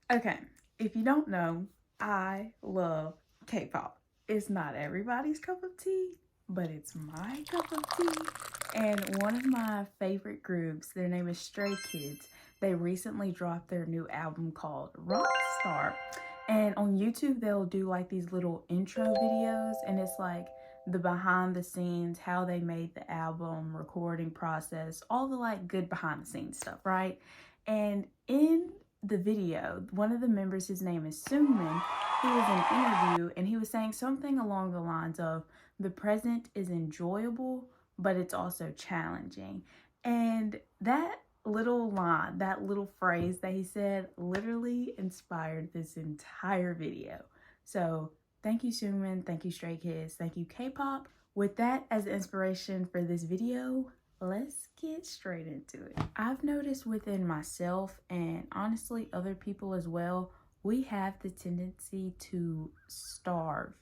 Okay, if you don't know, I love K-pop. It's not everybody's cup of tea, but it's my cup of tea. And one of my favorite groups, their name is Stray Kids. They recently dropped their new album called Rockstar. And on YouTube, they'll do like these little intro videos, and it's like the behind the scenes, how they made the album, recording process, all the like good behind the scenes stuff, right? And in the video, one of the members, his name is Sungmin, he was in an interview and he was saying something along the lines of the present is enjoyable, but it's also challenging. And that little line, that little phrase that he said literally inspired this entire video. So thank you, Sungmin. Thank you, Stray Kids. Thank you, K-pop. With that as inspiration for this video, let's get straight into it. I've noticed within myself and honestly other people as well, we have the tendency to starve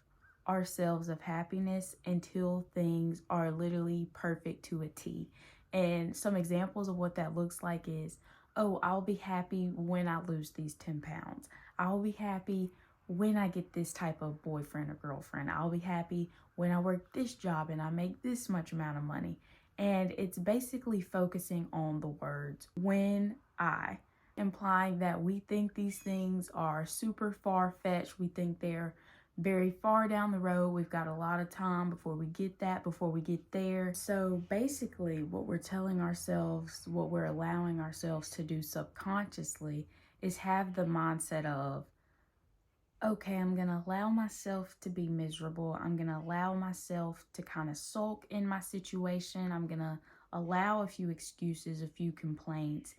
ourselves of happiness until things are literally perfect to a T. And some examples of what that looks like is, oh, I'll be happy when I lose these 10 pounds. I'll be happy when I get this type of boyfriend or girlfriend. I'll be happy when I work this job and I make this much amount of money. And it's basically focusing on the words when I, implying that we think these things are super far-fetched. We think they're very far down the road. We've got a lot of time before we get that, before we get there. So basically what we're telling ourselves, what we're allowing ourselves to do subconsciously is have the mindset of, okay, I'm going to allow myself to be miserable. I'm going to allow myself to kind of sulk in my situation. I'm going to allow a few excuses, a few complaints,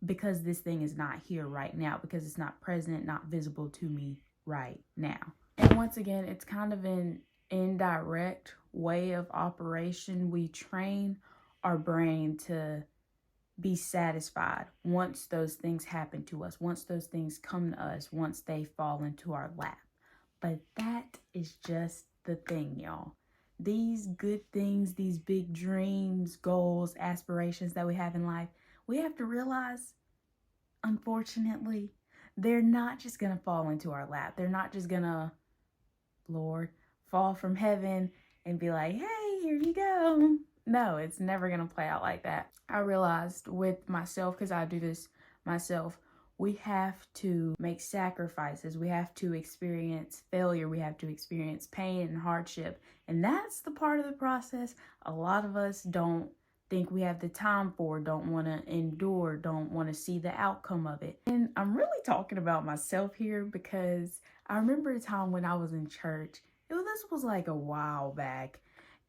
because this thing is not here right now, because it's not present, not visible to me right now. And once again, it's kind of an indirect way of operation. We train our brain to be satisfied once those things happen to us, once those things come to us, once they fall into our lap. But that is just the thing, y'all. These good things, these big dreams, goals, aspirations that we have in life, we have to realize, unfortunately, they're not just gonna fall into our lap. They're not just gonna, Lord, fall from heaven and be like, hey, here you go. No, it's never gonna play out like that. I realized with myself, because I do this myself, we have to make sacrifices. We have to experience failure. We have to experience pain and hardship. And that's the part of the process a lot of us don't think we have the time for, don't want to endure, don't want to see the outcome of it. And I'm really talking about myself here because I remember a time when I was in church. This was like a while back,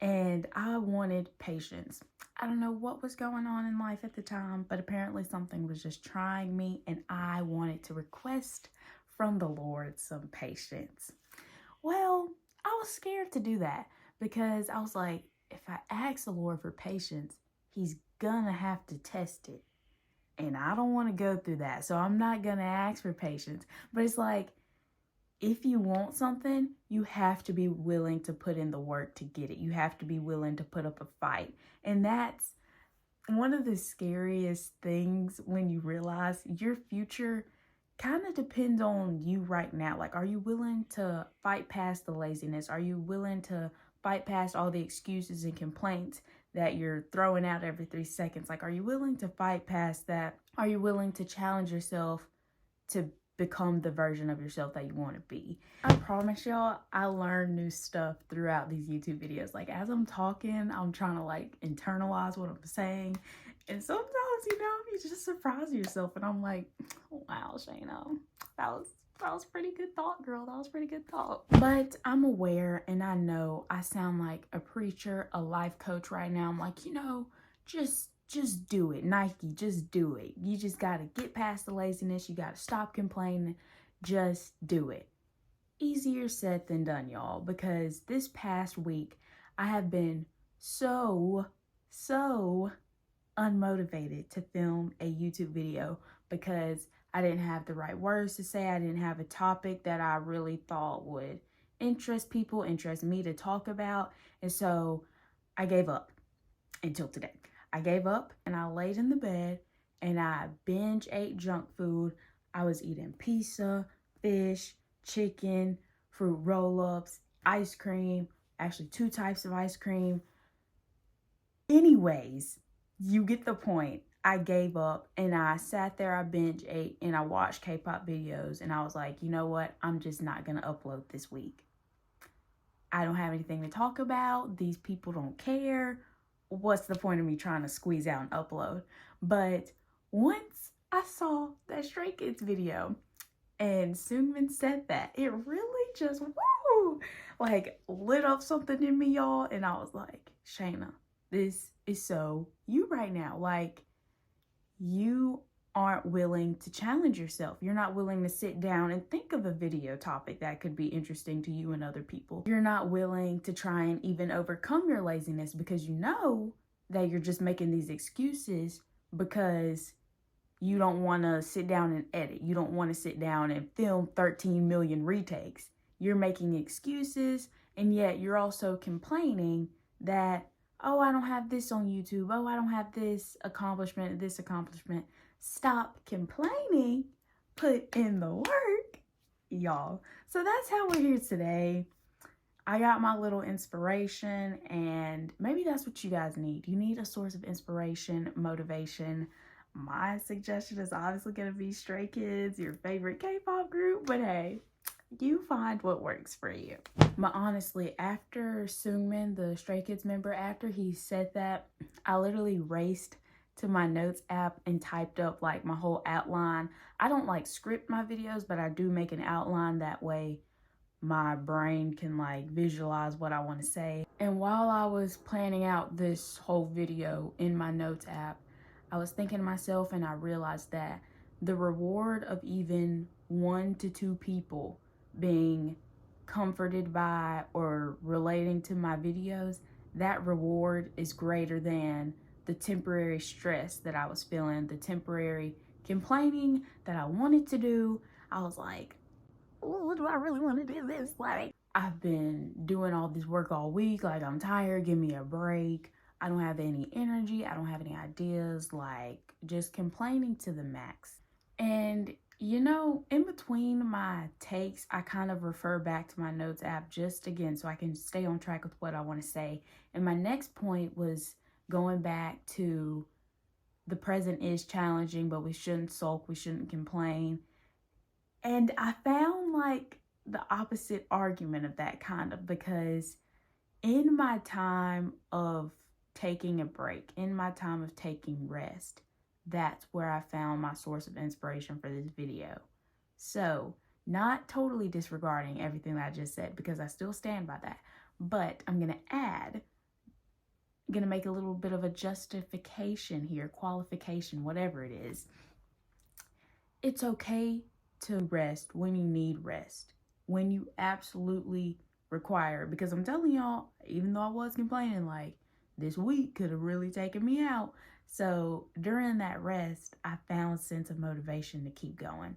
and I wanted patience. I don't know what was going on in life at the time, but apparently something was just trying me, and I wanted to request from the Lord some patience. Well, I was scared to do that because I was like, if I ask the Lord for patience, he's gonna have to test it. And I don't want to go through that. So I'm not gonna ask for patience. But it's like, if you want something, you have to be willing to put in the work to get it. You have to be willing to put up a fight. And that's one of the scariest things when you realize your future kind of depends on you right now. Like, are you willing to fight past the laziness? Are you willing to fight past all the excuses and complaints that you're throwing out every 3 seconds? Like, are you willing to fight past that? Are you willing to challenge yourself to become the version of yourself that you want to be? I promise y'all, I learn new stuff throughout these YouTube videos. Like, as I'm talking, I'm trying to like internalize what I'm saying. And sometimes, you just surprise yourself. And I'm like, wow, Shayna, that was pretty good thought, girl. That was pretty good thought. But I'm aware and I know I sound like a preacher, a life coach right now. I'm like, just do it, Nike, just do it. You just got to get past the laziness. You got to stop complaining. Just do it. Easier said than done, y'all, because this past week I have been so unmotivated to film a YouTube video because I didn't have the right words to say. I didn't have a topic that I really thought would interest people, interest me to talk about. And so I gave up until today. I gave up and I laid in the bed and I binge ate junk food. I was eating pizza, fish, chicken, fruit roll-ups, ice cream, actually 2 types of ice cream. Anyways, you get the point. I gave up and I sat there, I binge ate, and I watched K-pop videos, and I was like, you know what? I'm just not gonna upload this week. I don't have anything to talk about. These people don't care. What's the point of me trying to squeeze out and upload? But once I saw that Stray Kids video and Seungmin said that, it really just, woo, like lit up something in me, y'all. And I was like, Shayna, this is so you right now. Like, you aren't willing to challenge yourself. You're not willing to sit down and think of a video topic that could be interesting to you and other people. You're not willing to try and even overcome your laziness because you know that you're just making these excuses because you don't want to sit down and edit. You don't want to sit down and film 13 million retakes. You're making excuses, and yet you're also complaining that, oh, I don't have this on YouTube. Oh, I don't have this accomplishment, this accomplishment. Stop complaining. Put in the work, y'all. So that's how we're here today. I got my little inspiration, and maybe that's what you guys need. You need a source of inspiration, motivation. My suggestion is obviously going to be Stray Kids, your favorite K-pop group, but hey, you find what works for you. But honestly, after Seungmin, the Stray Kids member, after he said that, I literally raced to my notes app and typed up like my whole outline. I don't like script my videos, but I do make an outline. That way my brain can like visualize what I want to say. And while I was planning out this whole video in my notes app, I was thinking to myself, and I realized that the reward of even 1 to 2 people being comforted by or relating to my videos, that reward is greater than the temporary stress that I was feeling, the temporary complaining that I wanted to do. I was like, oh, do I really want to do this? Like, I've been doing all this work all week. Like, I'm tired. Give me a break. I don't have any energy. I don't have any ideas. Like, just complaining to the max. And you know, in between my takes, I kind of refer back to my notes app just again so I can stay on track with what I want to say. And my next point was going back to the present is challenging, but we shouldn't sulk, we shouldn't complain. And I found like the opposite argument of that kind of, because in my time of taking a break, in my time of taking rest, that's where I found my source of inspiration for this video. So, not totally disregarding everything that I just said, because I still stand by that. But I'm going to add, I'm going to make a little bit of a justification here, qualification, whatever it is. It's okay to rest when you need rest, when you absolutely require it. Because I'm telling y'all, even though I was complaining, like, this week could have really taken me out. So during that rest, I found a sense of motivation to keep going.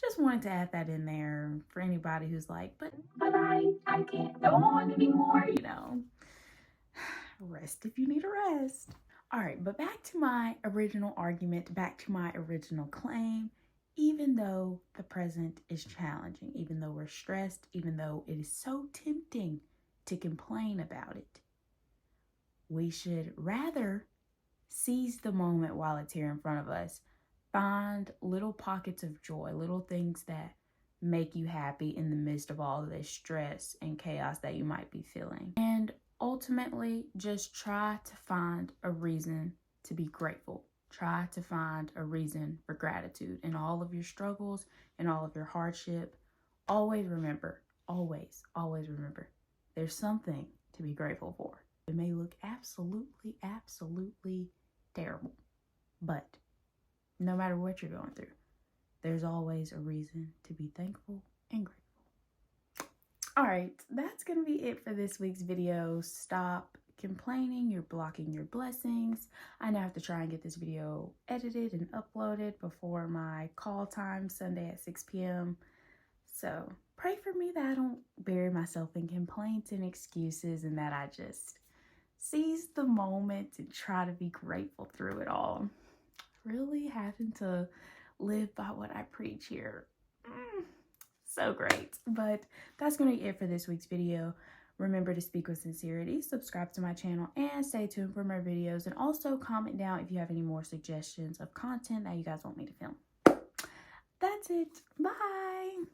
Just wanted to add that in there for anybody who's like, but I can't go on anymore, you know. Rest if you need a rest. All right, but back to my original argument, back to my original claim. Even though the present is challenging, even though we're stressed, even though it is so tempting to complain about it, we should rather seize the moment while it's here in front of us. Find little pockets of joy, little things that make you happy in the midst of all of this stress and chaos that you might be feeling. And ultimately, just try to find a reason to be grateful. Try to find a reason for gratitude in all of your struggles and all of your hardship. Always remember, always remember, there's something to be grateful for. It may look absolutely terrible, but no matter what you're going through, there's always a reason to be thankful and grateful. All right, that's going to be it for this week's video. Stop complaining, you're blocking your blessings. I now have to try and get this video edited and uploaded before my call time Sunday at 6 p.m. So pray for me that I don't bury myself in complaints and excuses, and that I just seize the moment and try to be grateful through it all. Really having to live by what I preach here. So great. But that's going to be it for this week's video. Remember to speak with sincerity, subscribe to my channel, and stay tuned for more videos. And also comment down if you have any more suggestions of content that you guys want me to film. That's it. Bye.